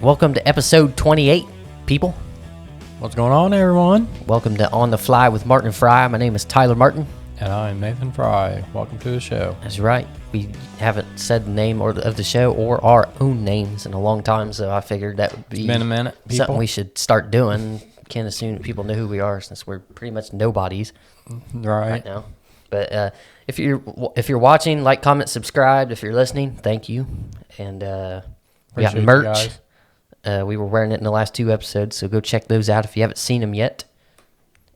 Welcome to episode 28, people. What's going on, everyone? Welcome to On the Fly with Martin and Fry. My name is Tyler Martin. And I'm Nathan Fry. Welcome to the show. That's right. We haven't said the name of the show or our own names in a long time, so I figured that would be It's been a minute, people. something we should start doing. Can't assume that people know who we are since we're pretty much nobodies right now. But if you're watching, like, comment, subscribe. If you're listening, thank you. And we got Appreciate merch. you guys. We were wearing it in the last two episodes, so go check those out if you haven't seen them yet.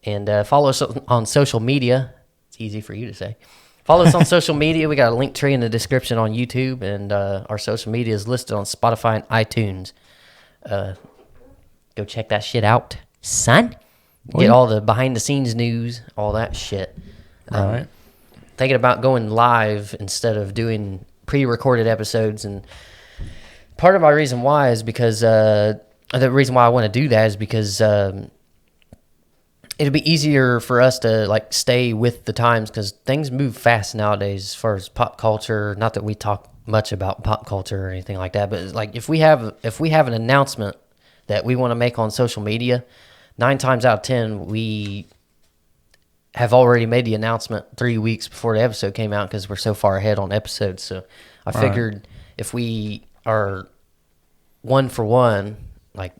And follow us on social media. It's easy for you to say. Follow us on social media. We got a link tree in the description on YouTube, and our social media is listed on Spotify and iTunes. Go check that shit out, son. Get all the behind-the-scenes news, all that shit. All right. Thinking about going live instead of doing pre-recorded episodes, and part of my reason why is because the reason why I want to do that is because it'll be easier for us to like stay with the times, because things move fast nowadays as far as pop culture. Not that we talk much about pop culture or anything like that, but it's like if we have an announcement that we want to make on social media, 9 times out of 10 we have already made the announcement 3 weeks before the episode came out, because we're so far ahead on episodes. So I figured if we are one for one, like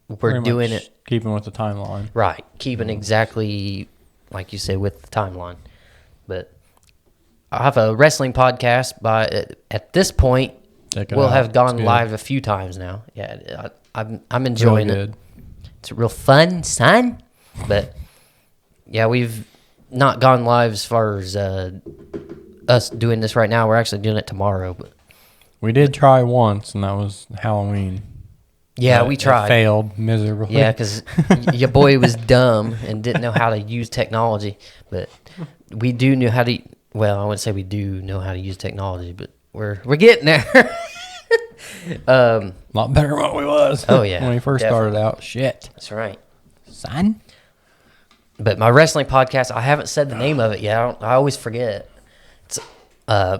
we're Pretty doing much it keeping with the timeline. right, keeping exactly like you said with the timeline. But I have a wrestling podcast. At this point, Check it we'll out. have It's gone good. live a few times now. Yeah, I'm enjoying Really it. good. It's real fun, son. But yeah, we've not gone live as far as us doing this right now. We're actually doing it tomorrow. But We did try once, and that was Halloween. yeah, But we it tried. failed miserably. Yeah, because your boy was dumb and didn't know how to use technology. But we do know how to. Well, I wouldn't say we do know how to use technology, but we're getting there. A lot better than what we was. Oh, yeah, when we first definitely. started out. Shit. That's right. Son? But my wrestling podcast, I haven't said the name of it yet. I always forget. It's I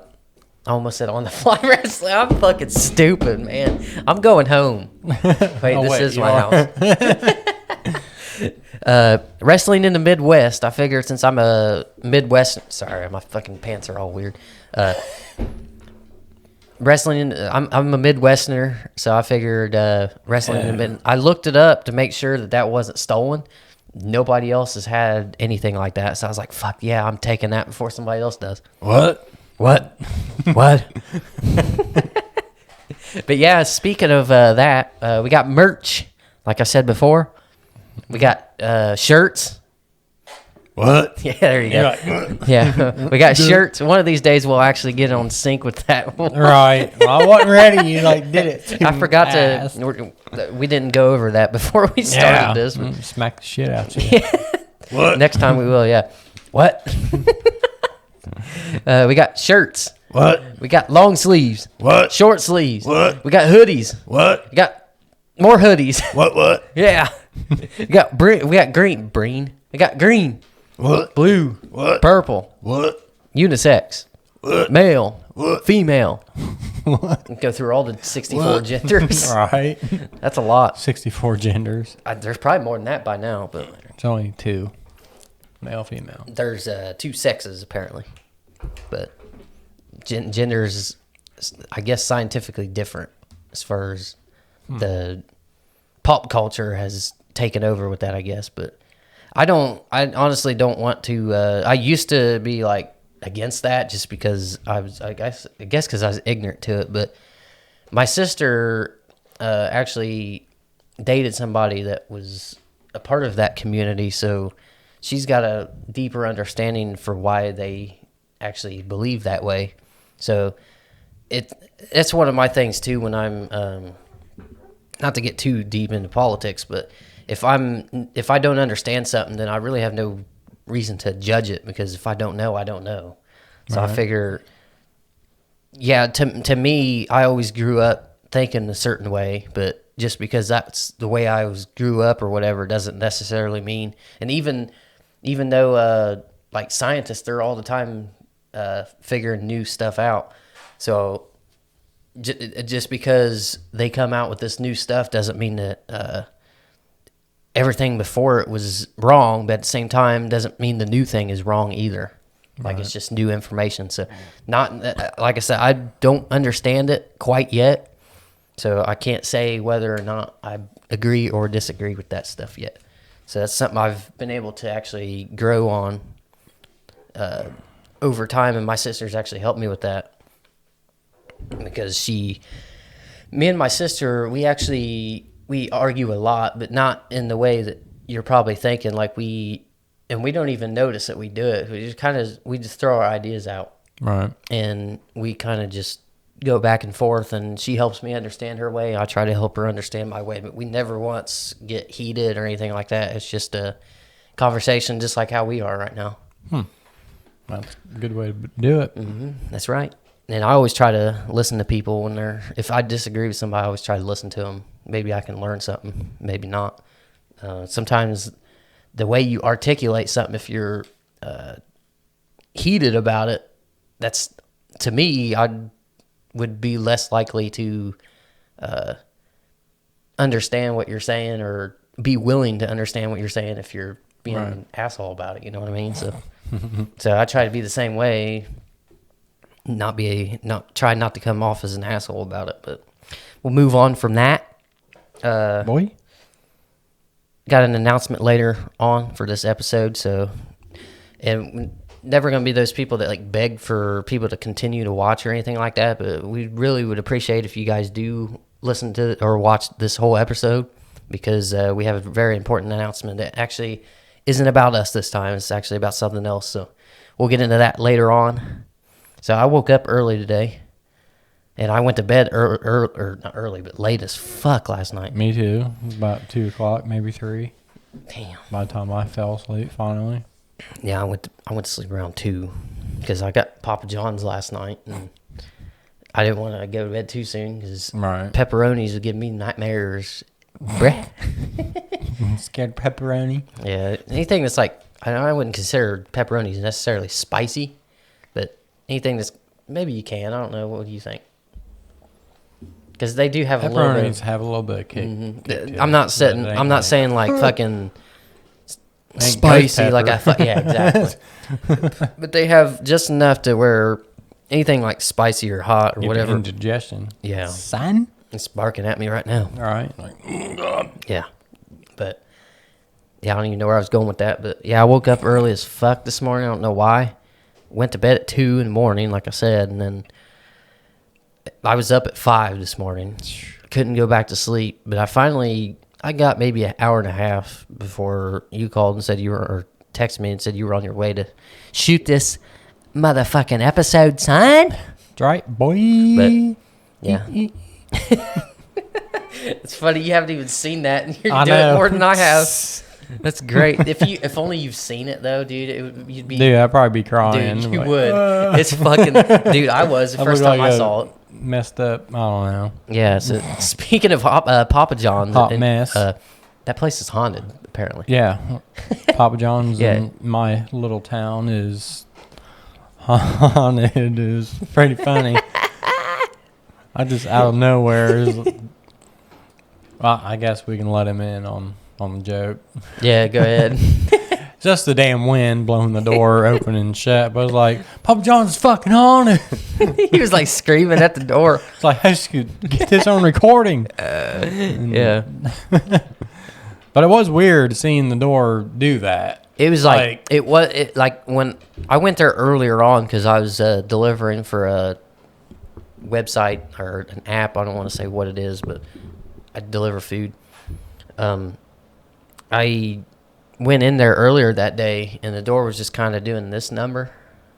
almost said On the Fly Wrestling. I'm fucking stupid, man. I'm going home. Wait, this is you my are. house. Wrestling in the Midwest. I figured since I'm a Midwestern. Sorry, my fucking pants are all weird. Wrestling. I'm a Midwesterner, so I figured wrestling in the Mid. I looked it up to make sure that wasn't stolen. Nobody else has had anything like that, so I was like, "Fuck yeah, I'm taking that before somebody else does." What? What? But yeah, speaking of that, we got merch. Like I said before, we got shirts. What? Yeah, there you go. Yeah, we got shirts. One of these days, we'll actually get on sync with that. Right. Well, I wasn't ready. You did it. I forgot fast. we didn't go over that before we started this. But Smack the shit out of you. What? next time we will. Yeah. What? We got shirts. What? We got long sleeves. What? Short sleeves. What? We got hoodies. What? We got more hoodies. What? Yeah. We got green. We got green, What? blue, What? purple, What? unisex, What? male, What? female. What? Go through all the 64 What? genders. Right. That's a lot. 64 genders. There's probably more than that by now, but It's only 2. Male, female. there's 2 sexes apparently. But genders, I guess, scientifically different as far as the pop culture has taken over with that, I guess. But I honestly don't want to. I used to be like against that just because I guess because I was ignorant to it. But my sister actually dated somebody that was a part of that community, so she's got a deeper understanding for why they actually believe that way. So it's one of my things too when I'm not to get too deep into politics, but if I don't understand something, then I really have no reason to judge it, because if I don't know, I don't know. So Right. I figure, yeah, to me, I always grew up thinking a certain way, but just because that's the way I grew up or whatever doesn't necessarily mean. And even though like scientists, they're all the time figuring new stuff out. So just because they come out with this new stuff doesn't mean that everything before it was wrong, but at the same time doesn't mean the new thing is wrong either. Like it's just new information. So not like I said, I don't understand it quite yet. So I can't say whether or not I agree or disagree with that stuff yet. So that's something I've been able to actually grow on over time, and my sister's actually helped me with that because me and my sister, we argue a lot, but not in the way that you're probably thinking. Like we don't even notice that we do it. We just throw our ideas out, right? And we kind of just go back and forth, and she helps me understand her way. I try to help her understand my way, but we never once get heated or anything like that. It's just a conversation, just like how we are right now. That's a good way to do it. Mm-hmm. That's right. And I always try to listen to people if I disagree with somebody, I always try to listen to them. Maybe I can learn something, maybe not. Sometimes the way you articulate something, if you're heated about it, that's, to me, I would be less likely to understand what you're saying or be willing to understand what you're saying if you're being an asshole about it. You know what I mean? So, so I try to be the same way. Try not to come off as an asshole about it, but we'll move on from that. Boy, got an announcement later on for this episode, so, and never gonna be those people that like beg for people to continue to watch or anything like that, but we really would appreciate if you guys do listen to or watch this whole episode, because we have a very important announcement that actually isn't about us this time. It's actually about something else, so we'll get into that later on. So I woke up early today, and I went to bed not early, but late as fuck last night. Me too. It was about 2 o'clock, maybe 3. Damn. By the time I fell asleep, finally. Yeah, I went to sleep around 2 because I got Papa John's last night, and I didn't want to go to bed too soon because pepperonis would give me nightmares. Bruh. Scared pepperoni? Yeah, anything that's like, I wouldn't consider pepperonis necessarily spicy, but anything that's, maybe you can. I don't know. What do you think? Because they do have a little bit. Pepperonis have a little bit of kick. Mm-hmm. I'm not saying like fucking spicy like yeah, exactly. But they have just enough to where anything like spicy or hot or whatever. Indigestion. Yeah. Son? It's barking at me right now. All right. Like, oh God. Yeah. But yeah, I don't even know where I was going with that. But yeah, I woke up early as fuck this morning. I don't know why. Went to bed at 2 in the morning, like I said, and then I was up at 5 this morning. Couldn't go back to sleep, but I got maybe an hour and a half before you called and said or texted me and said you were on your way to shoot this motherfucking episode, son. That's right, boy. But yeah. It's funny you haven't even seen that, and you're doing it more than I have. That's great. If only you've seen it though, dude. You'd be. Dude, I'd probably be crying. Dude, you would. It's fucking. Dude, I was the first time I saw it. Messed up. I don't know. Yeah. So speaking of Papa John's, mess. That place is haunted apparently. Yeah, Papa John's in my little town is haunted. Is pretty funny. I just out of nowhere. Well, I guess we can let him in on the joke. Yeah, go ahead. Just the damn wind blowing the door open and shut. But I was like, Papa John's fucking haunted. He was like screaming at the door. It's like, I just could get this on recording. Yeah. But it was weird seeing the door do that. It was like when I went there earlier on because I was delivering for a website or an app. I don't want to say what it is, but I deliver food. I went in there earlier that day, and the door was just kind of doing this number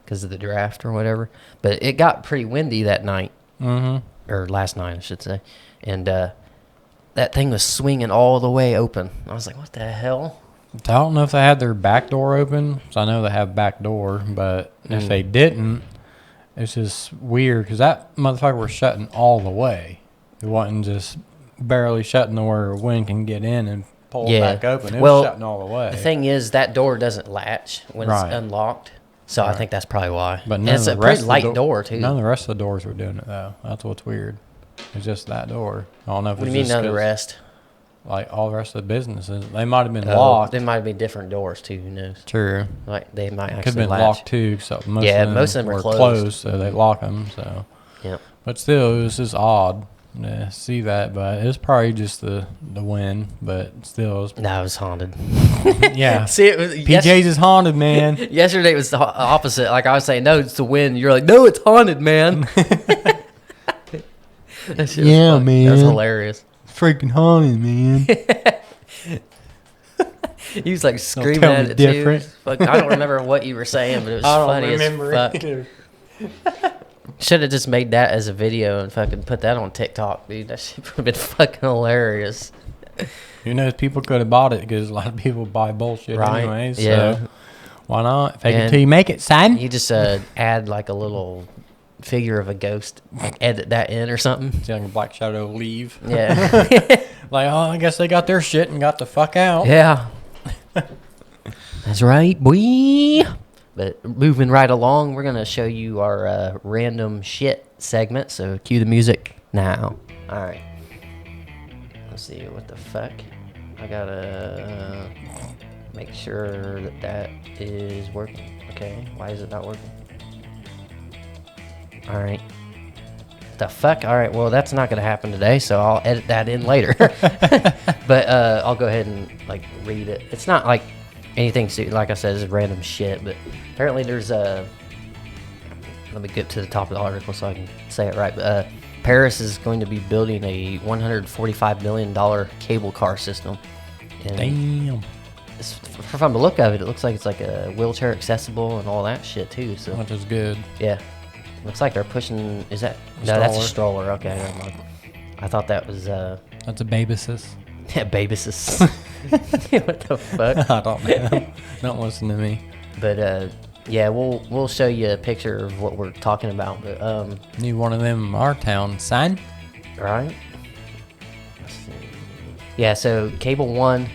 because of the draft or whatever. But it got pretty windy that night, or last night, I should say. And that thing was swinging all the way open. I was like, what the hell? I don't know if they had their back door open. So I know they have back door, but if they didn't, it's just weird because that motherfucker was shutting all the way. It wasn't just barely shutting to where a wind can get in and pull it back open. It was shutting all the way. The thing is, that door doesn't latch when it's unlocked. So I think that's probably why. But it's a pretty light door, too. None of the rest of the doors were doing it, though. That's what's weird. It's just that door. I don't know if What do it's you mean just none of the 'cause, rest? like all the rest of the businesses, they might have been Oh, locked. they might be different doors too. Who knows? True. Like they might Could have actually been latch. locked too. So most Most of them are were closed. so they lock them. So, Yeah. but still, it was just odd to see that. But it was probably just the wind. But still, it was, No, it was haunted. yeah. See, it was PJ's is haunted, man. yesterday was the opposite. Like I was saying, no, it's the wind. You're like, no, it's haunted, man. That shit was Yeah, funny. man. That was hilarious. Freaking haunted, man. He was like screaming tell at me it different. too. Fuck, I don't remember what you were saying, but it was funny as fuck. either. Should have just made that as a video and fucking put that on TikTok, dude. That shit would have been fucking hilarious. Who knows? People could have bought it because a lot of people buy bullshit Right, anyways. yeah. So why not? Fake it And till you make it, son. You just add like a little figure of a ghost, like edit that in or something. See like a Black Shadow leave. Yeah. Like, oh, I guess they got their shit and got the fuck out. Yeah. That's right, boy. But moving right along, we're going to show you our random shit segment. So cue the music now. All right. Let's see. What the fuck? I got to make sure that that is working. Okay. Why is it not working? All right. The fuck? All right. Well, that's not going to happen today, so I'll edit that in later. But I'll go ahead and like read it. It's not like anything, like I said, it's random shit. But apparently there's a. Let me get to the top of the article so I can say it right. But Paris is going to be building a $145 million cable car system. And Damn. from the look of it, it looks like it's like a wheelchair accessible and all that shit too. So Which is good. yeah. Looks like they're pushing. Is that? A No, that's a stroller. stroller. Okay, never mind. I thought that was That's a babysis. yeah, babysis. What the fuck? I don't know. Don't listen to me. But yeah, we'll show you a picture of what we're talking about. But Need one of them in our town, son. right. Let's see. Yeah, so Cable One,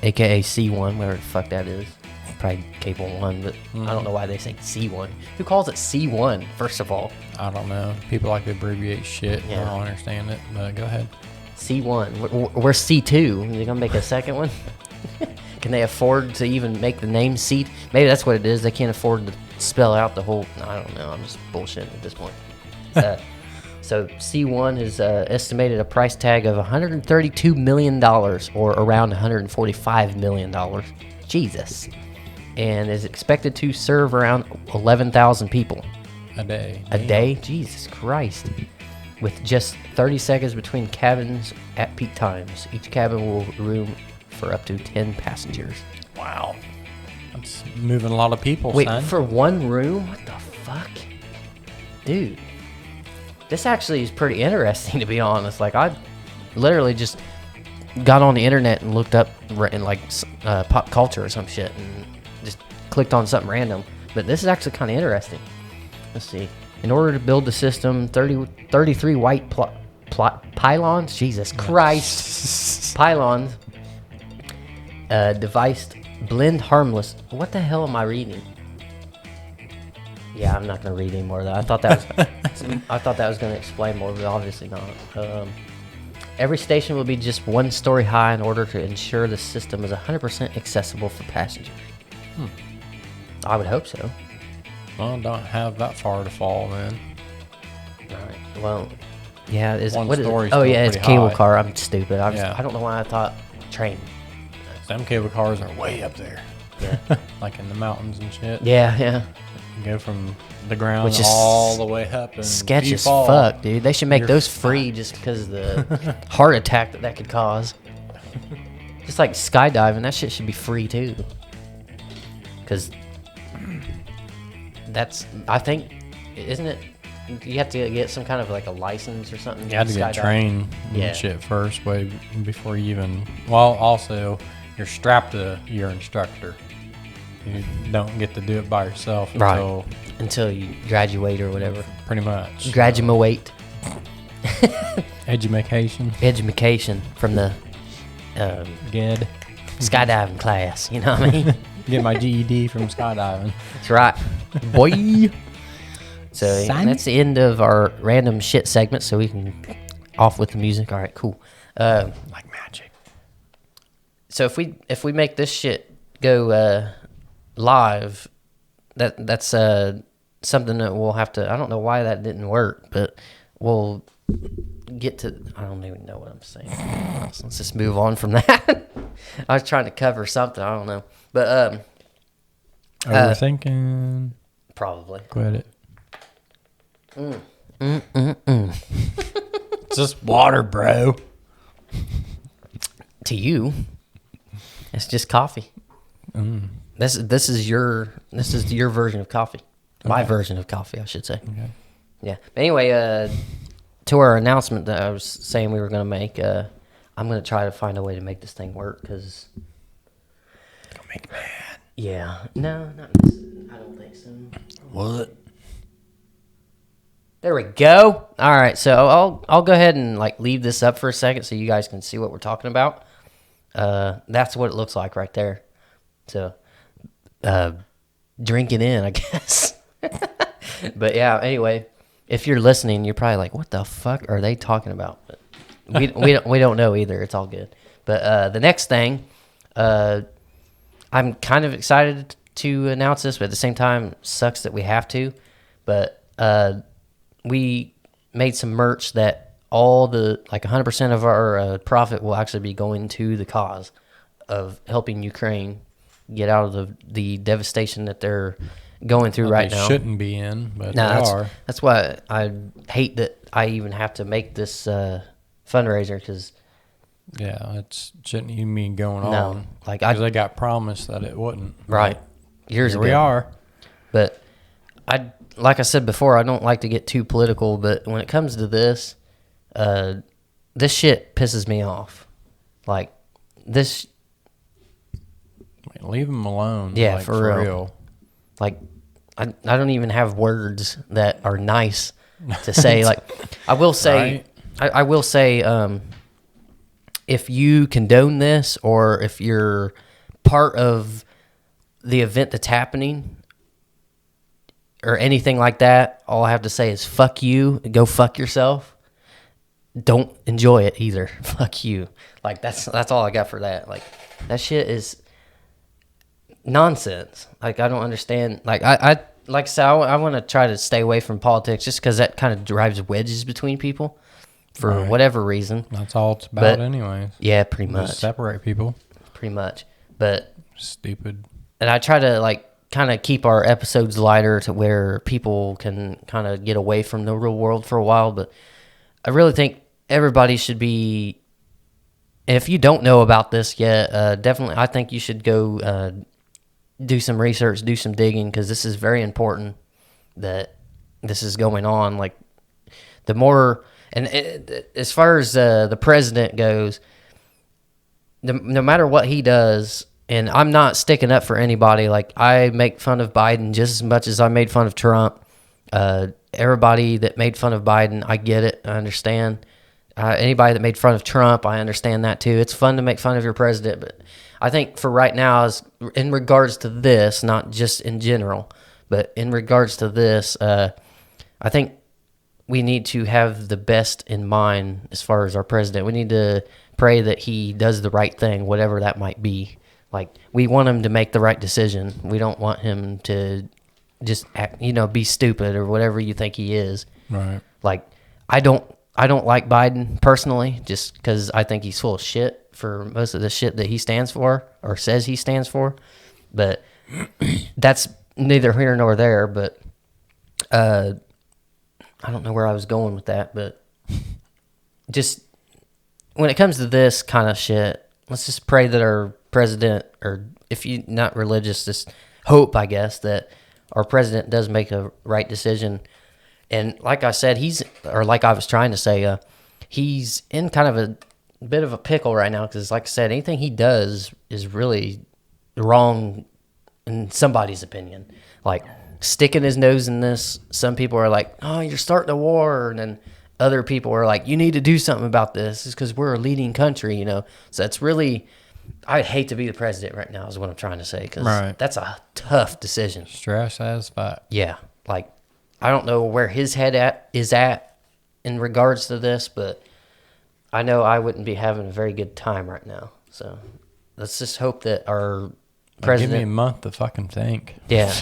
aka C1, whatever the fuck that is. Probably Cable One, but I don't know why they say C1. Who calls it C1? First of all, I don't know. People like to abbreviate shit. Yeah. I don't understand it. But go ahead. C1. We're C2. They're gonna make a second one. Can they afford to even make the name C? Maybe that's what it is. They can't afford to spell out the whole. I don't know. I'm just bullshitting at this point. So C1 is estimated a price tag of $132 million, or around $145 million. Jesus. And is expected to serve around 11,000 people A day. a day. Jesus Christ. With just 30 seconds between cabins at peak times. Each cabin will room for up to 10 passengers. Wow. That's moving a lot of people, Wait, son. for one room? What the fuck? Dude. This actually is pretty interesting, to be honest. Like, I literally just got on the internet and looked up in like pop culture or some shit and just clicked on something random. But this is actually kind of interesting. Let's see. In order to build the system, 33 white pylons, Jesus Christ, pylons, devised blend harmless. What the hell am I reading? Yeah, I'm not gonna read anymore of that. I thought that was gonna explain more, but obviously not. Every station will be just one story high in order to ensure the system is 100% accessible for passengers. I would hope so. Well, don't have that far to fall, man. All right. Well, yeah. One What is it? story's Oh still yeah, it's pretty cable high. car. I'm stupid. Yeah. I don't know why I thought train. Some cable cars are way up there. Yeah. Like in the mountains and shit. Yeah, yeah. You go from the ground Which is all the way up. And Sketch you as fall. fuck, dude. They should make You're those free just because of the heart attack that could cause. Just like skydiving, that shit should be free too. Because that's, I think, isn't it? You have to get some kind of like a license or something. You had to get skydive? trained Yeah. and shit first, way before you even. Well, also, you're strapped to your instructor. You don't get to do it by yourself Right. until Until you graduate or whatever. pretty much. Graduate. Education. Education from the Good. skydiving class. You know what I mean? Get my GED from skydiving. That's right, boy. So Son. that's the end of our random shit segment. So we can off with the music. All right, cool. Like magic. So if we make this shit go live, that's something that we'll have to. I don't know why that didn't work, but we'll get to. I don't even know what I'm saying. Let's just move on from that. I was trying to cover something. I don't know, but Overthinking. probably. Quit it. It's just water, bro. To you, it's just coffee. This is your version of coffee. My version of coffee, I should say. Okay. Yeah. Anyway, to our announcement that I was saying we were going to make, I'm going to try to find a way to make this thing work because. Don't make me mad. Yeah. No, not necessarily. I don't think so. What? There we go. All right, so I'll go ahead and like leave this up for a second so you guys can see what we're talking about. That's what it looks like right there. So, drink it in, I guess. But yeah, anyway, if you're listening, you're probably like, "What the fuck are they talking about?" But we don't know either. It's all good. But the next thing, I'm kind of excited to announce this, but at the same time, sucks that we have to. But we made some merch that all the 100% of our profit will actually be going to the cause of helping Ukraine get out of the devastation that they're going through right now. Shouldn't be in, but they are. That's why I hate that I even have to make this fundraiser because yeah, it shouldn't even be going no, on. because they got promised that it wouldn't. Right, years Here ago. we are. But like I said before, I don't like to get too political, but when it comes to this, this shit pisses me off. Like, this... Leave them alone. Yeah, for real. Like, I don't even have words that are nice to say. Like, I will say... Right? I will say, if you condone this, or if you're part of the event that's happening... or anything like that, all I have to say is fuck you, go fuck yourself. Don't enjoy it either. Fuck you. Like, that's all I got for that. Like, that shit is nonsense. Like, I don't understand. Like, I want to try to stay away from politics just because that kind of drives wedges between people for whatever reason. That's all it's about anyways. Yeah, pretty much. Just separate people. Pretty much. But stupid. And I try to, kind of keep our episodes lighter to where people can kind of get away from the real world for a while. But I really think everybody should be, if you don't know about this yet, definitely, I think you should go do some research, do some digging, because this is very important that this is going on. Like, the more, and as far as the president goes, no matter what he does, and I'm not sticking up for anybody. Like, I make fun of Biden just as much as I made fun of Trump. Everybody that made fun of Biden, I get it. I understand. Anybody that made fun of Trump, I understand that too. It's fun to make fun of your president, but I think for right now, in regards to this, not just in general, but in regards to this, I think we need to have the best in mind as far as our president. We need to pray that he does the right thing, whatever that might be. Like, we want him to make the right decision. We don't want him to just act, be stupid or whatever you think he is. Right. Like, I don't like Biden personally, just because I think he's full of shit for most of the shit that he stands for or says he stands for. But that's neither here nor there. But I don't know where I was going with that. But just when it comes to this kind of shit, let's just pray that our president, or if you're not religious, just hope, I guess, that our president does make a right decision. And like I said, like I was trying to say, he's in kind of a bit of a pickle right now because, like I said, anything he does is really wrong in somebody's opinion. Like, sticking his nose in this, some people are like, oh, you're starting a war, and then other people are like, you need to do something about this. It's because we're a leading country, So it's really... I hate to be the president right now is what I'm trying to say, because that's a tough decision. Stress as fuck. Yeah. Like, I don't know where his head is at in regards to this, but I know I wouldn't be having a very good time right now. So let's just hope that our president. Give me a month to fucking think. Yeah.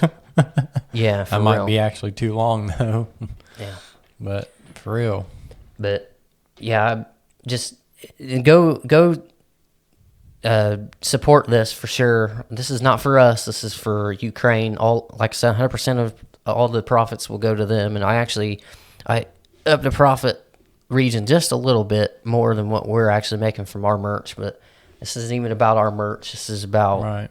Yeah. That might be actually too long though. Yeah. But for real. But yeah, just go support this for sure. This is not for us. This is for Ukraine. All, like I said, 100% of all the profits will go to them. And I up the profit region just a little bit more than what we're actually making from our merch. But this isn't even about our merch. This is about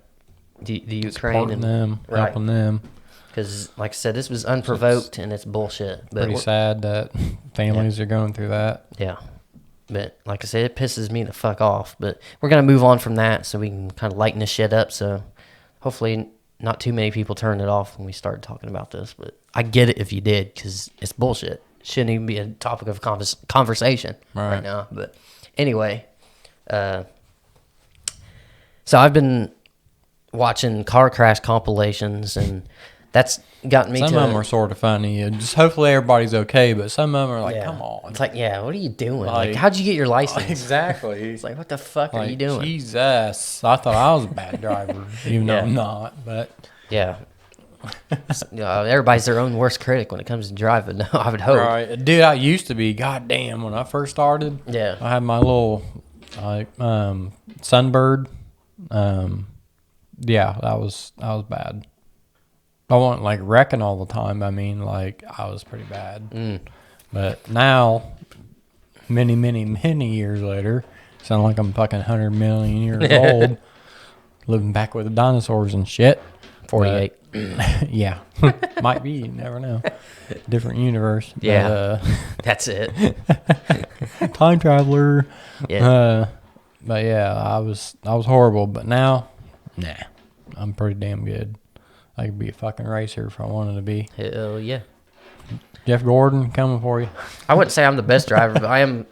the Ukraine supporting and them, helping them. Because, like I said, this was unprovoked and it's bullshit. But pretty sad that families are going through that. Yeah. But like I said, it pisses me the fuck off. But we're going to move on from that so we can kind of lighten this shit up. So hopefully not too many people turn it off when we start talking about this. But I get it if you did, because it's bullshit. Shouldn't even be a topic of conversation right now. But anyway, so I've been watching car crash compilations, and that's gotten me some to... Some of them are sort of funny. And just hopefully everybody's okay, but some of them are like, come on. It's like, yeah, what are you doing? Like, how'd you get your license? Exactly. It's like, what the fuck are you doing? Jesus. I thought I was a bad driver, even though I'm not. But yeah. Everybody's their own worst critic when it comes to driving, I would hope. Right. Dude, I used to be, goddamn, when I first started. Yeah. I had my little, Sunbird. Yeah, that was bad. I wasn't like wrecking all the time. I mean, like, I was pretty bad. But now, many, many, many years later, sound like I'm fucking 100 million years old, living back with the dinosaurs and shit. 48. Yeah. Might be. You never know. Different universe. Yeah. That's it. Time traveler. Yeah. But yeah, I was horrible. But now, nah, I'm pretty damn good. I could be a fucking racer if I wanted to be. Hell yeah. Jeff Gordon coming for you. I wouldn't say I'm the best driver, but I am.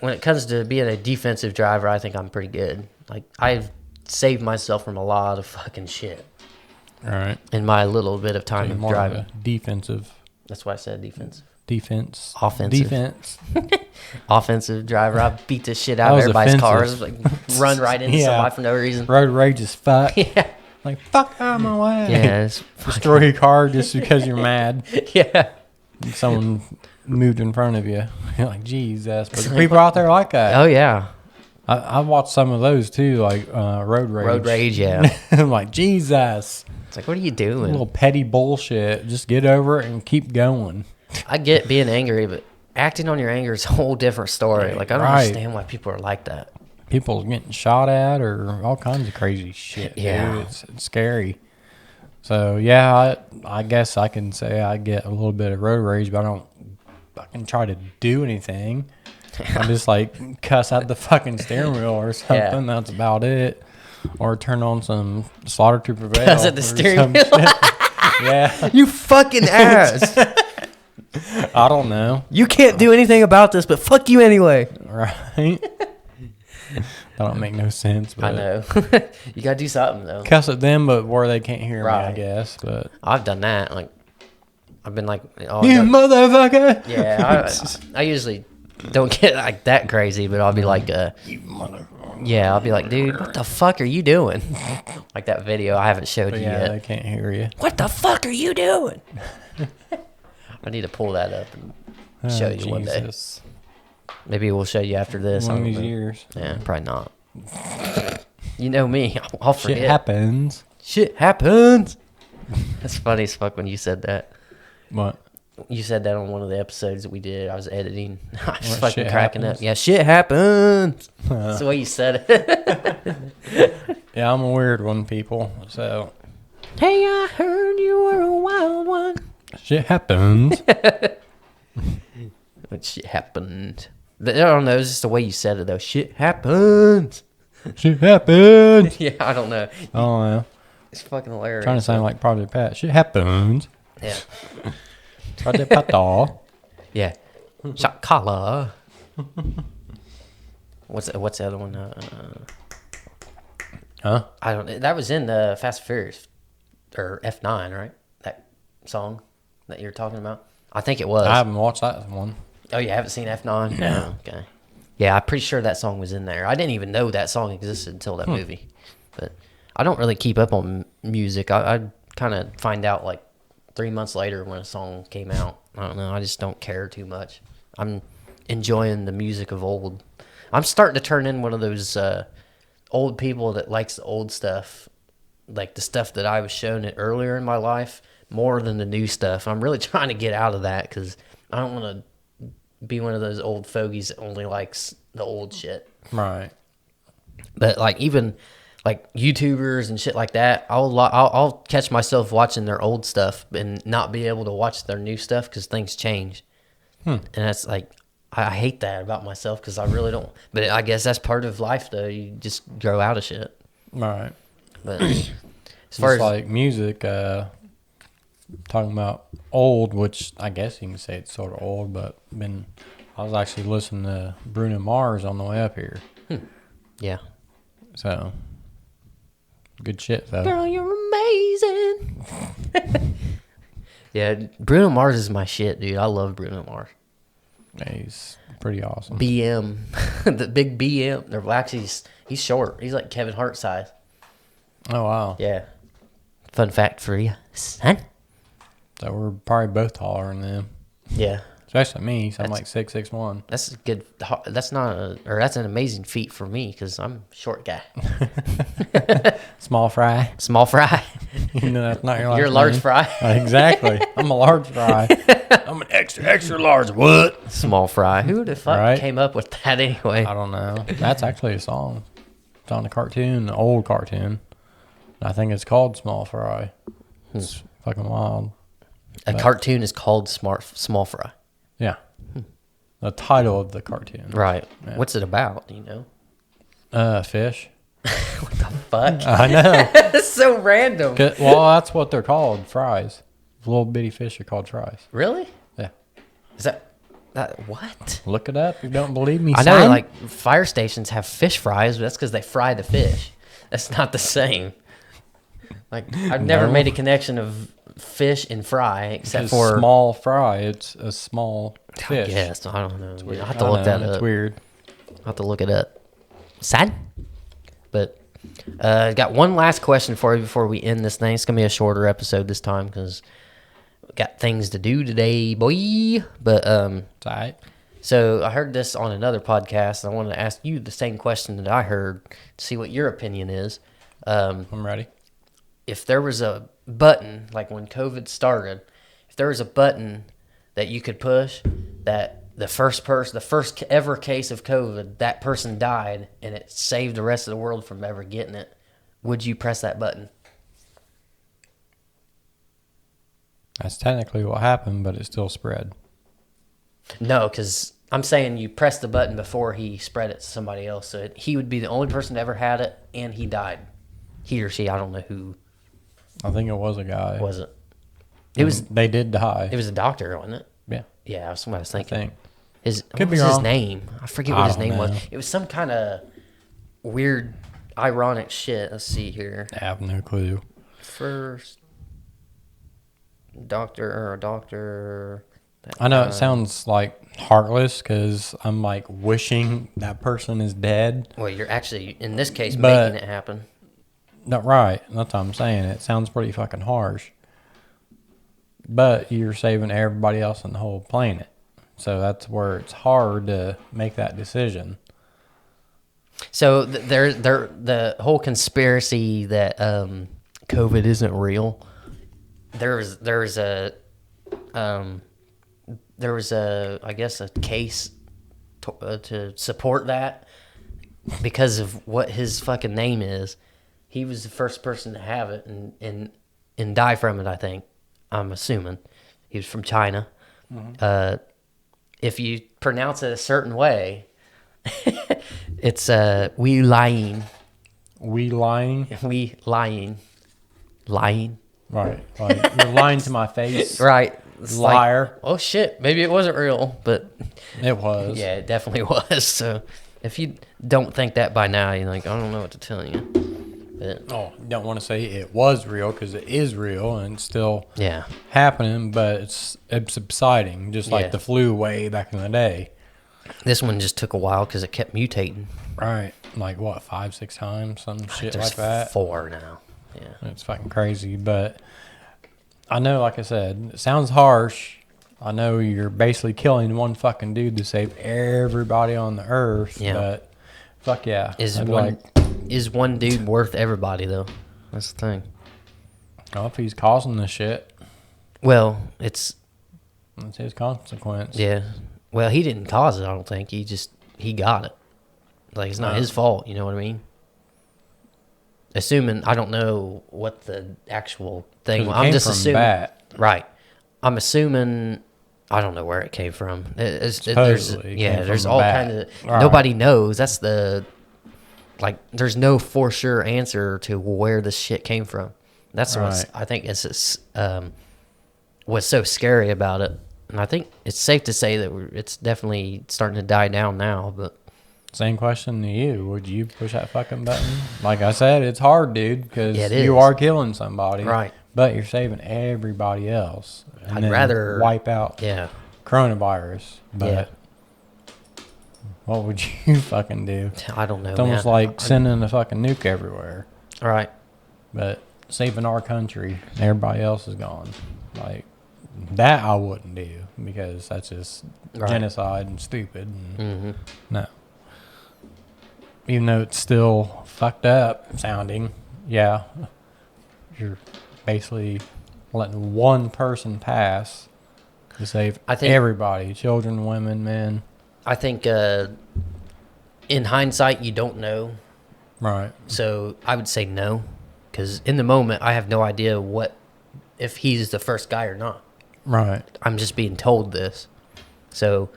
When it comes to being a defensive driver, I think I'm pretty good. Like, I've saved myself from a lot of fucking shit. All right. In my little bit of time of driving. Of defensive. That's why I said defensive. Defense. Offensive. Defense. Offensive driver. I beat the shit out of everybody's offensive. cars. Like, run right into somebody for no reason. Road rage as fuck. Yeah. Like, fuck out of my way. Yeah. Destroy your car just because you're mad. Yeah. Someone moved in front of you. You're like, Jesus. But the people out there like that. Oh, yeah. I watched some of those too, like road rage. Road rage, yeah. I'm like, Jesus. It's like, what are you doing? A little petty bullshit. Just get over it and keep going. I get being angry, but acting on your anger is a whole different story. Like, I don't understand why people are like that. People getting shot at or all kinds of crazy shit. Yeah. Dude. It's scary. So, yeah, I guess I can say I get a little bit of road rage, but I don't fucking try to do anything. I just, like, cuss out the fucking steering wheel or something. Yeah. That's about it. Or turn on some Slaughter to Prevail. Cuss at the steering wheel? Yeah. You fucking ass. I don't know. You can't do anything about this, but fuck you anyway. Right? That don't make no sense. But I know. You gotta do something though. Cuss at them, but where they can't hear me, I guess. But I've done that. Like, I've been like, oh, you motherfucker. Yeah, I usually don't get like that crazy, but I'll be like, you motherfucker. Yeah, I'll be like, dude, what the fuck are you doing? Like that video I haven't showed you yet. They can't hear you. What the fuck are you doing? I need to pull that up and show you one day. Maybe we'll show you after this. One of these years. Yeah, probably not. You know me. I'll forget. Shit happens. Shit happens. That's funny as fuck when you said that. What? You said that on one of the episodes that we did. I was editing. I was fucking cracking happens? up. Yeah, shit happens. That's the way you said it. Yeah, I'm a weird one, people. So. Hey, I heard you were a wild one. Shit happens. But shit happened. I don't know. It's just the way you said it, though. Shit happens. Shit happens. Yeah, I don't know. Oh, yeah. It's fucking hilarious. Trying to sound like Project Pat. Shit happens. Yeah. Project Pat. Yeah. Shakala. What's the other one? Huh? I don't. That was in the Fast and Furious or F9, right? That song that you're talking about. I think it was. I haven't watched that one. Oh, you haven't seen F9? No. Okay. Yeah, I'm pretty sure that song was in there. I didn't even know that song existed until that movie. But I don't really keep up on music. I kind of find out like 3 months later when a song came out. I don't know. I just don't care too much. I'm enjoying the music of old. I'm starting to turn in one of those old people that likes the old stuff, like the stuff that I was shown it earlier in my life, more than the new stuff. I'm really trying to get out of that because I don't want to be one of those old fogies that only likes the old shit. Right. But like even like YouTubers and shit like that, I'll catch myself watching their old stuff and not be able to watch their new stuff because things change. And that's like I hate that about myself because I really don't. But I guess that's part of life though. You just grow out of shit. Right. But as far as like music, talking about old, which I guess you can say it's sort of old, but I was actually listening to Bruno Mars on the way up here. Yeah. So, good shit, though. Girl, you're amazing. Yeah, Bruno Mars is my shit, dude. I love Bruno Mars. Yeah, he's pretty awesome. BM. The big BM. They're actually, he's short. He's like Kevin Hart size. Oh, wow. Yeah. Fun fact for you, son. So, we're probably both taller than them. Yeah. Especially me. So I'm like 6'1". That's a good. That's that's an amazing feat for me because I'm a short guy. Small fry. Small fry. You know that's not your last You're a large name. fry. Exactly. I'm a large fry. I'm an extra large. What? Small fry. Who the fuck Right? came up with that anyway? I don't know. That's actually a song. It's on a cartoon, an old cartoon. I think it's called Small Fry. It's fucking wild. A cartoon is called Small Fry. Yeah. The title of the cartoon. Right. Yeah. What's it about? Do you know? Fish. What the fuck? I know. That's so random. Well, that's what they're called, fries. Little bitty fish are called fries. Really? Yeah. Is that what? Look it up. You don't believe me, I know, son? like fire stations have fish fries, but that's because they fry the fish. That's not the same. Like I've never made a connection of fish and fry except It's for small fry. It's a small fish. Yes, I don't know. I have I to look know, that up. It's weird. I'll have to look it up. Sad? But got one last question for you before we end this thing. It's going to be a shorter episode this time because we got things to do today, boy. But It's all right. so I heard this on another podcast, and I wanted to ask you the same question that I heard to see what your opinion is. I'm ready. If there was a button, like when COVID started, if there was a button that you could push that the first ever case of COVID, that person died and it saved the rest of the world from ever getting it, would you press that button? That's technically what happened, but it still spread. No, because I'm saying you press the button before he spread it to somebody else. So he would be the only person that ever had it, and he died. He or she, I don't know who I think it was a guy. was it. It was. They did die. It was a doctor, wasn't it? Yeah. Yeah, that's what I was I thinking. think. What be was his wrong. name? I forget I what his don't name was. know. It was some kind of weird, ironic shit. Let's see here. I have no clue. First doctor. I know it sounds like heartless because I'm like wishing that person is dead. Well, you're actually, in this case, But- making it happen. Not right. That's what I'm saying. It sounds pretty fucking harsh. But you're saving everybody else on the whole planet. So that's where it's hard to make that decision. So the whole conspiracy that COVID isn't real. There was a I guess a case to support that because of what his fucking name is. He was the first person to have it and die from it. I think. I'm assuming he was from China. Mm-hmm. If you pronounce it a certain way, it's we lying. We lying? We lying. Lying. Right. Like, you're lying to my face. Right. It's Liar. Like, oh shit, maybe it wasn't real, but It was. yeah, it definitely was. So if you don't think that by now, you're like, I don't know what to tell you. But, Oh, you don't want to say it was real because it is real and it's still yeah. happening, but it's subsiding, just like Yeah. the flu way back in the day. This one just took a while because it kept mutating. Right. Like, what, 5-6 times? Some shit There's like that? 4 now. Yeah. It's fucking crazy. But I know, like I said, it sounds harsh. I know you're basically killing one fucking dude to save everybody on the earth. Yeah. But fuck yeah. Is I'd be one like, is one dude worth everybody though? That's the thing. oh, if he's causing the shit, Well, it's that's his consequence. yeah. Well, he didn't cause it. I don't think he got it. Like it's not his fault. You know what I mean? Assuming I don't know what the actual thing. 'Cause it I'm came just from assuming. bat. Right. I'm assuming. I don't know where it came from. There's Supposedly it came from there's the all bat. kind of. Right. Nobody knows. That's the. Like, there's no for sure answer to where this shit came from. That's what I think is what's so scary about it. And I think it's safe to say that it's definitely starting to die down now. But Same question to you. Would you push that fucking button? Like I said, it's hard, dude, because Yeah, it you is. are killing somebody. Right. But you're saving everybody else. And I'd then rather wipe out yeah, coronavirus. But Yeah. what would you fucking do? I don't know. It's almost man. like sending a fucking nuke everywhere. Right. But saving our country, everybody else is gone. Like, that I wouldn't do because that's just Right. genocide and stupid. And Mm-hmm. no. Even though it's still fucked up sounding, yeah, you're basically letting one person pass to save I think- everybody, children, women, men. I think in hindsight, you don't know. Right. So I would say no, because in the moment, I have no idea if he's the first guy or not. Right. I'm just being told this. So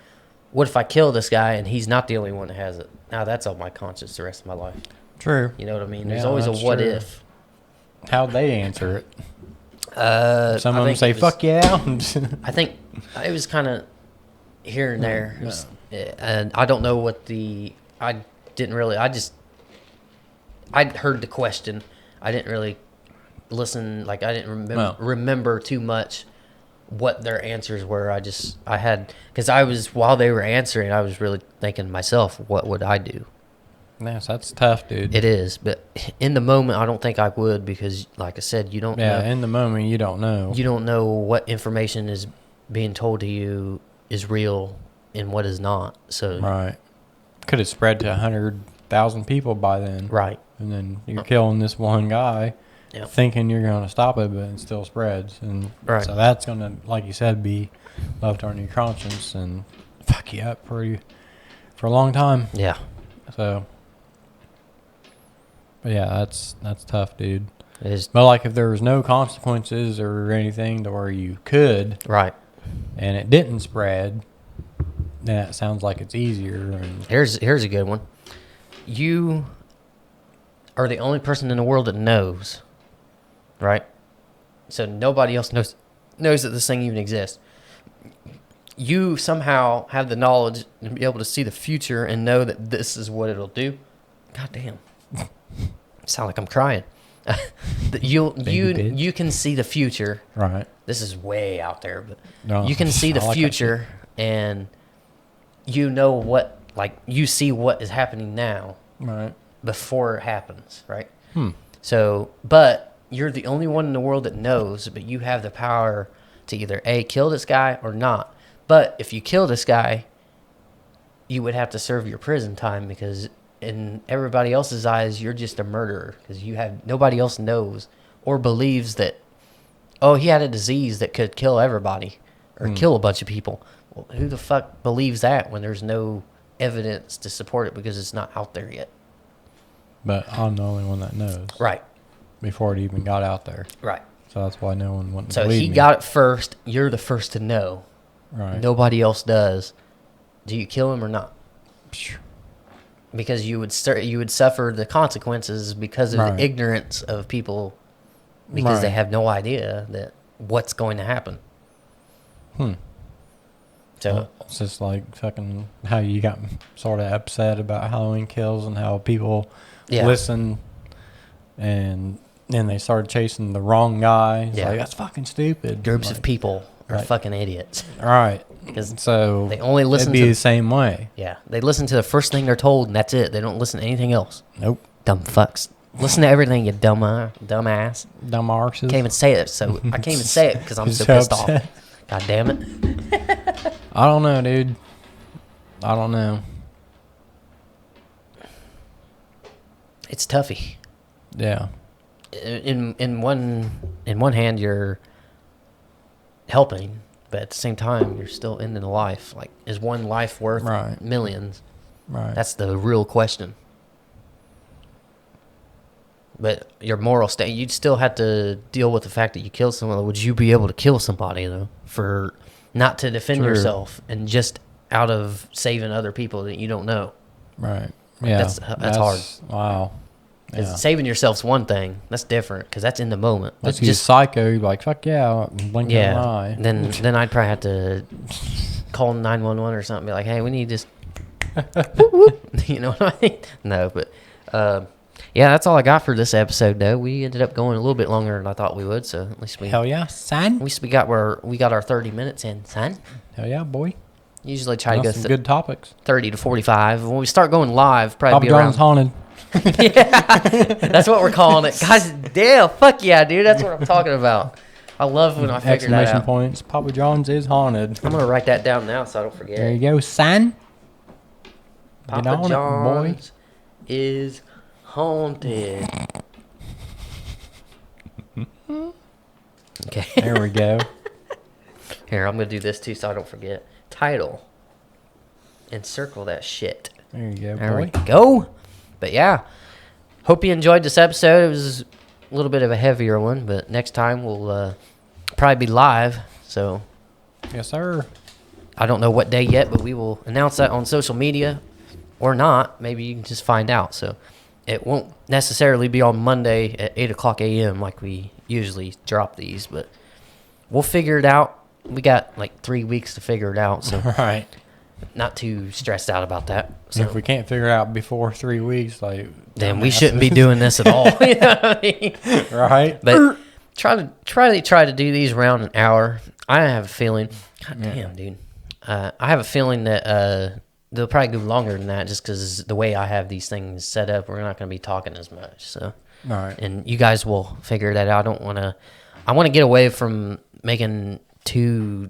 what if I kill this guy and he's not the only one that has it? Now that's on my conscience the rest of my life. True. You know what I mean? There's Yeah, always a that's what true. if. How'd they answer it? Some I of them think say, it was- fuck yeah. I think it was kind of here and there. No. And I don't know what I didn't really, I heard the question. I didn't really listen. Like I didn't remember too much what their answers were. While they were answering, I was really thinking to myself, what would I do? Yes, that's tough, dude. It is, but in the moment, I don't think I would because, like I said, you don't know. In the moment, you don't know. You don't know what information is being told to you is real and what is not. So Right. Could have spread to 100,000 people by then. right, And then you're killing this one guy Yep. thinking you're going to stop it, but it still spreads. And Right. so that's going to, like you said, be left on your conscience and fuck you up for a long time. yeah, So, but yeah, that's tough, dude. it is But like if there was no consequences or anything to where you could right. and it didn't spread, then it sounds like it's easier. And Here's a good one. You are the only person in the world that knows, right? So nobody else knows that this thing even exists. You somehow have the knowledge and be able to see the future and know that this is what it'll do. God damn. Sound like I'm crying. That you can see the future. right. This is way out there, but No, you can see the I like that future and you know you see what is happening now Right. before it happens, right? Hmm. So, but you're the only one in the world that knows, but you have the power to either kill this guy or not. But if you kill this guy, you would have to serve your prison time because in everybody else's eyes, you're just a murderer because nobody else knows or believes that, oh, he had a disease that could kill everybody or kill a bunch of people. Well, who the fuck believes that when there's no evidence to support it because it's not out there yet? But I'm the only one that knows. Right. Before it even got out there. Right. So that's why no one wouldn't So believe he me. got it first. You're the first to know. Right. Nobody else does. Do you kill him or not? Phew. Because you would suffer the consequences because of Right. the ignorance of people because they Right. have no idea that what's going to happen. So It's just like fucking how you got sort of upset about Halloween Kills and how people Yeah. listen and then they started chasing the wrong guy. It's Yeah. like, that's fucking stupid. groups Like, of people are right. fucking idiots. Right. because So they only listen it'd be to the same way. yeah, they listen to the first thing they're told, and that's it. They don't listen to anything else. Nope. Dumb fucks. Listen to everything, you dumbass. Dumb arses. Can't even say it, so I can't even say it because I'm so So pissed off. upset. God damn it. I don't know, dude. I don't know. It's toughy. Yeah. In one hand, you're helping, but at the same time, you're still ending a life. Like, is one life worth Right. millions? Right. That's the real question. But your moral state, you'd still have to deal with the fact that you killed someone. Would you be able to kill somebody, though, for not to defend True. yourself and just out of saving other people that you don't know? Right. Yeah. That's hard. Wow. 'Cause Yeah. saving yourself's one thing. That's different because that's in the moment. But Let's use psycho. You're like, fuck yeah. Blink an yeah, eye. then I'd probably have to call 911 or something. Be like, hey, we need this. You know what I mean? No, but yeah, that's all I got for this episode. Though we ended up going a little bit longer than I thought we would. So at least Hell yeah, son. at least we got our 30 minutes in, son. Hell yeah, boy. Usually try to go Some good topics. 30 to 45. When we start going live, probably Papa be John's around. haunted. Yeah, that's what we're calling it. Guys, damn, fuck yeah, dude. That's what I'm talking about. I love when I figure that Exclamation out. points. Papa John's is haunted. I'm gonna write that down now so I don't forget. There you go, son. Papa Get on John's it, boy. is haunted. Okay. There we go. Here, I'm gonna do this too so I don't forget. Title. And circle that shit. There you go, There boy. we go. But yeah, hope you enjoyed this episode. It was a little bit of a heavier one, but next time we'll probably be live. So Yes, sir. I don't know what day yet, but we will announce that on social media or not. Maybe you can just find out. So it won't necessarily be on Monday at 8 o'clock a.m. like we usually drop these, but we'll figure it out. We got like 3 weeks to figure it out, so Right. not too stressed out try So if we can't figure it out before 3 weeks, like then we shouldn't be doing this at all. You know what I mean? right. But try to do these around an hour. I have a feeling. God damn, dude. I have a feeling that they'll probably go longer than that, just because the way I have these things set up, we're not going to be talking as much. So, All right. and you guys will figure that out. I want to get away from making too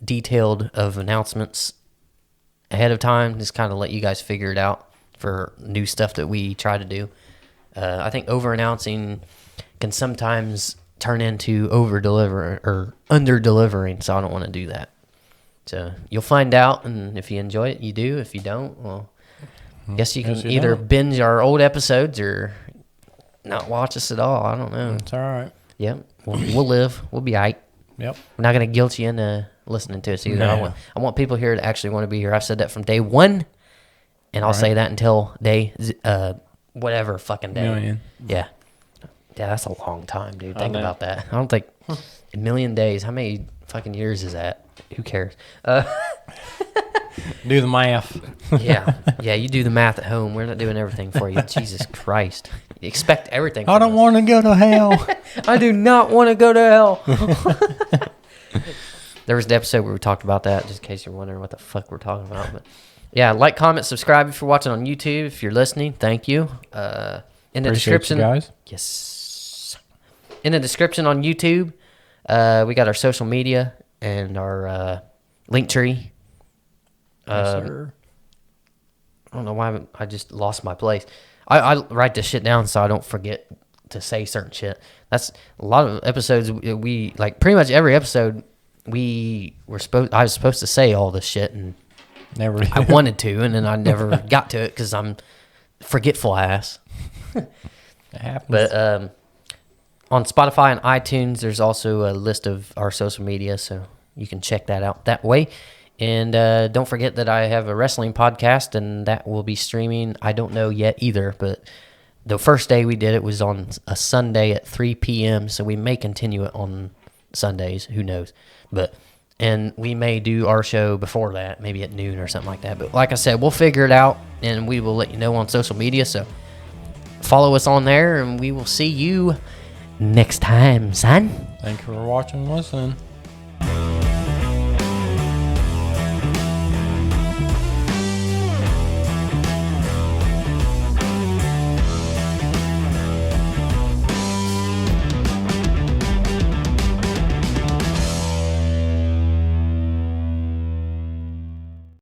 detailed of announcements ahead of time. Just kind of let you guys figure it out for new stuff that we try to do. I think over announcing can sometimes turn into over deliver or under delivering, so I don't want to do that. So you'll find out, and if you enjoy it, you do. If you don't, well, I guess you can either binge our old episodes or not watch us at all. I don't know. It's all right. Yep, we'll live. We'll be aight. Yep. We're not gonna guilt you into listening to us either. No. I want people here to actually want to be here. I've said that from day one, and I'll say that until day whatever fucking day. Million. Yeah, that's a long time, dude. Think know. about that. I don't think a million days. How many fucking years is that? Who cares? Do the math. Yeah. You do the math at home. We're not doing everything for you. Jesus Christ. You expect everything. I from don't us. want to go to hell. I do not want to go to hell. There was an episode where we talked about that, just in case you're wondering what the fuck we're talking about. But yeah, like, comment, subscribe if you're watching on YouTube. If you're listening, thank you. In the Appreciate description, you guys. yes. In the description on YouTube, we got our social media and our link tree. Yes, sir. I don't know why I just lost my place. I write this shit down so I don't forget to say certain shit. That's a lot of episodes. We like pretty much every episode. I was supposed to say all this shit, and Never. I wanted to, and then I never got to it because I'm forgetful ass. It happens. But on Spotify and iTunes, there's also a list of our social media, so you can check that out that way. And don't forget that I have a wrestling podcast, and that will be streaming. I don't know yet either, but the first day we did it was on a Sunday at 3 p.m., so we may continue it on Sundays. Who knows? And we may do our show before that, maybe at noon or something like that. But like I said, we'll figure it out, and we will let you know on social media. So follow us on there, and we will see you next time, son. Thank you for watching and listening.